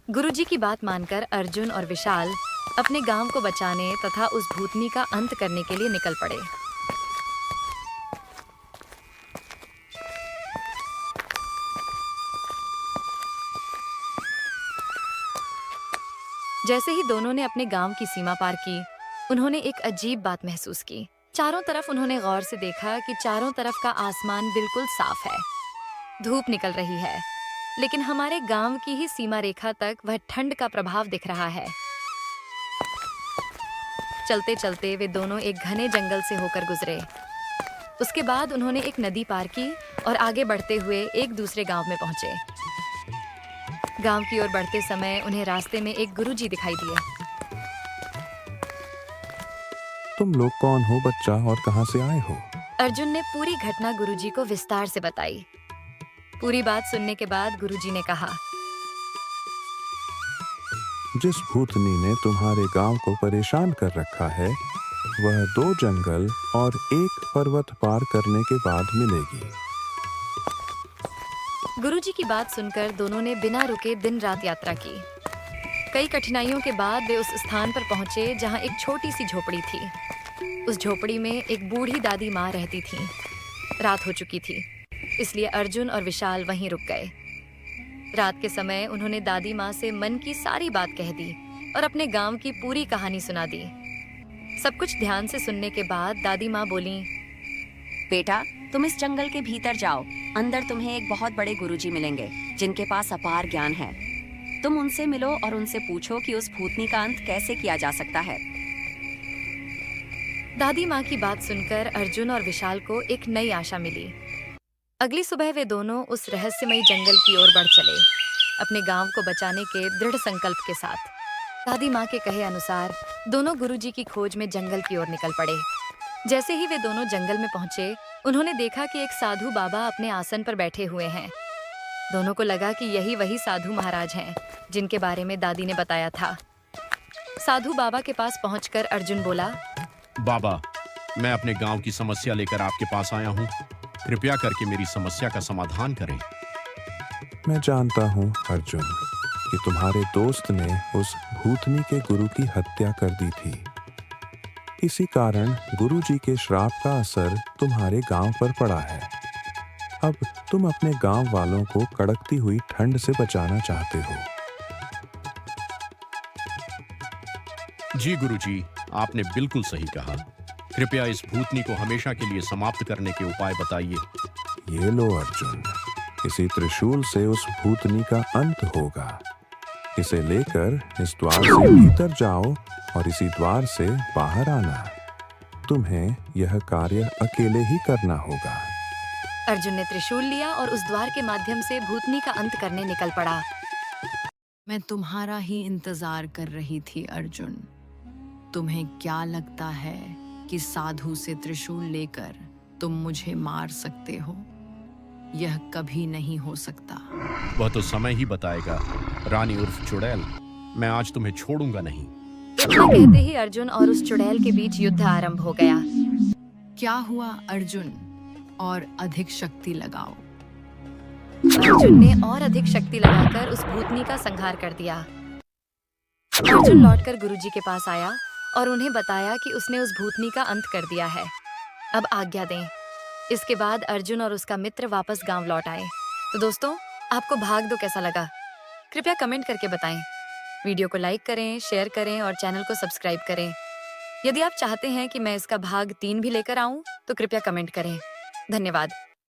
गुरुजी की बात मानकर अर्जुन और विशाल अपने गांव को बचाने तथा उस भूतनी का अंत करने के लिए निकल पड़े। जैसे ही दोनों ने अपने गांव की सीमा पार की, उन्होंने एक अजीब बात महसूस की। चारों तरफ उन्होंने गौर से देखा कि चारों तरफ का आसमान बिल्कुल साफ है। धूप निकल रही है, लेकिन हमारे गांव की ही सीमा रेखा तक वह ठंड का प्रभाव दिख रहा है। चलते चलते वे दोनों एक घने जंगल से होकर गुजरे। उसके बाद उन्होंने एक नदी पार की और आगे बढ़ते हुए एक दूसरे गांव में पहुंचे। गांव की ओर बढ़ते समय उन्हें रास्ते में एक गुरुजी दिखाई दिए। तुम लोग कौन हो बच्चा, और कहां से आए हो? अर्जुन ने पूरी घटना गुरुजी को विस्तार से बताई। पूरी बात सुनने के बाद गुरुजी ने कहा, जिस भूतनी ने तुम्हारे गांव को परेशान कर रखा है, वह 2 जंगल और 1 पर्वत पार करने के बाद मिलेगी। गुरुजी की बात सुनकर दोनों ने बिना रुके दिन रात यात्रा की। कई कठिनाइयों के बाद वे उस स्थान पर पहुंचे जहां एक छोटी सी झोपड़ी थी। उस झोपड़ी में एक बूढ़ी दादी माँ रहती थी। रात हो चुकी थी, इसलिए अर्जुन और विशाल वहीं रुक गए। रात के समय उन्होंने दादी माँ से मन की सारी बात कह दी और अपने गांव की पूरी कहानी सुना दी। सब कुछ ध्यान से सुनने के बाद दादी माँ बोली, बेटा, तुम इस जंगल के भीतर जाओ। अंदर तुम्हें एक बहुत बड़े गुरुजी मिलेंगे, जिनके पास अपार ज्ञान है। तुम उनसे मिलो और उनसे पूछो कि उस भूतनी का अंत कैसे किया जा सकता है। दादी माँ की बात सुनकर अर्जुन और विशाल को एक नई आशा मिली। अगली सुबह वे दोनों उस रहस्यमयी जंगल की ओर बढ़ चले, अपने गांव को बचाने के दृढ़ संकल्प के साथ। दादी माँ के कहे अनुसार दोनों गुरुजी की खोज में जंगल की ओर निकल पड़े। जैसे ही वे दोनों जंगल में पहुंचे, उन्होंने देखा कि एक साधु बाबा अपने आसन पर बैठे हुए हैं। दोनों को लगा कि यही वही साधु महाराज हैं जिनके बारे में दादी ने बताया था। साधु बाबा के पास पहुंचकर अर्जुन बोला, बाबा, मैं अपने गांव की समस्या लेकर आपके पास आया हूँ। कृपया करके मेरी समस्या का समाधान करें। मैं जानता हूँ अर्जुन कि तुम्हारे दोस्त ने उस भूतनी के गुरु की हत्या कर दी थी। इसी कारण गुरुजी के श्राप का असर तुम्हारे गांव पर पड़ा है। अब तुम अपने गांव वालों को कड़कती हुई ठंड से बचाना चाहते हो। जी गुरुजी, आपने बिल्कुल सही कहा। कृपया इस भूतनी को हमेशा के लिए समाप्त करने के उपाय बताइए। ये लो अर्जुन, इसी त्रिशूल से उस भूतनी का अंत होगा। इसे लेकर इस द्वार से भीतर जाओ और इसी द्वार से बाहर आना। तुम्हें यह कार्य अकेले ही करना होगा। अर्जुन ने त्रिशूल लिया और उस द्वार के माध्यम से भूतनी का अंत करने निकल पड़ा। मैं तुम्हारा ही इंतजार कर रही थी अर्जुन। तुम्हें क्या लगता है कि साधु से त्रिशूल लेकर तुम मुझे मार सकते हो? यह कभी नहीं हो सकता। वह तो समय ही बताएगा। रानी उर्फ चुड़ैल, मैं आज तुम्हें छोड़ूंगा नहीं। इतना कहते ही अर्जुन और उस चुड़ैल के बीच युद्ध आरंभ हो गया। क्या हुआ अर्जुन? और अधिक शक्ति लगाओ। अर्जुन ने और अधिक शक्ति लगाकर उस भूतनी का संहार कर दिया। अर्जुन लौटकर गुरुजी के पास आया और उन्हें बताया कि उसने उस भूतनी का अंत कर दिया है। अब आज्ञा दें। इसके बाद अर्जुन और उसका मित्र वापस गांव लौट आए। तो दोस्तों, आपको भाग दो कैसा लगा? कृपया कमेंट करके बताएं। वीडियो को लाइक करें, शेयर करें और चैनल को सब्सक्राइब करें। यदि आप चाहते हैं कि मैं इसका भाग 3 भी लेकर आऊं, तो कृपया कमेंट करें। धन्यवाद।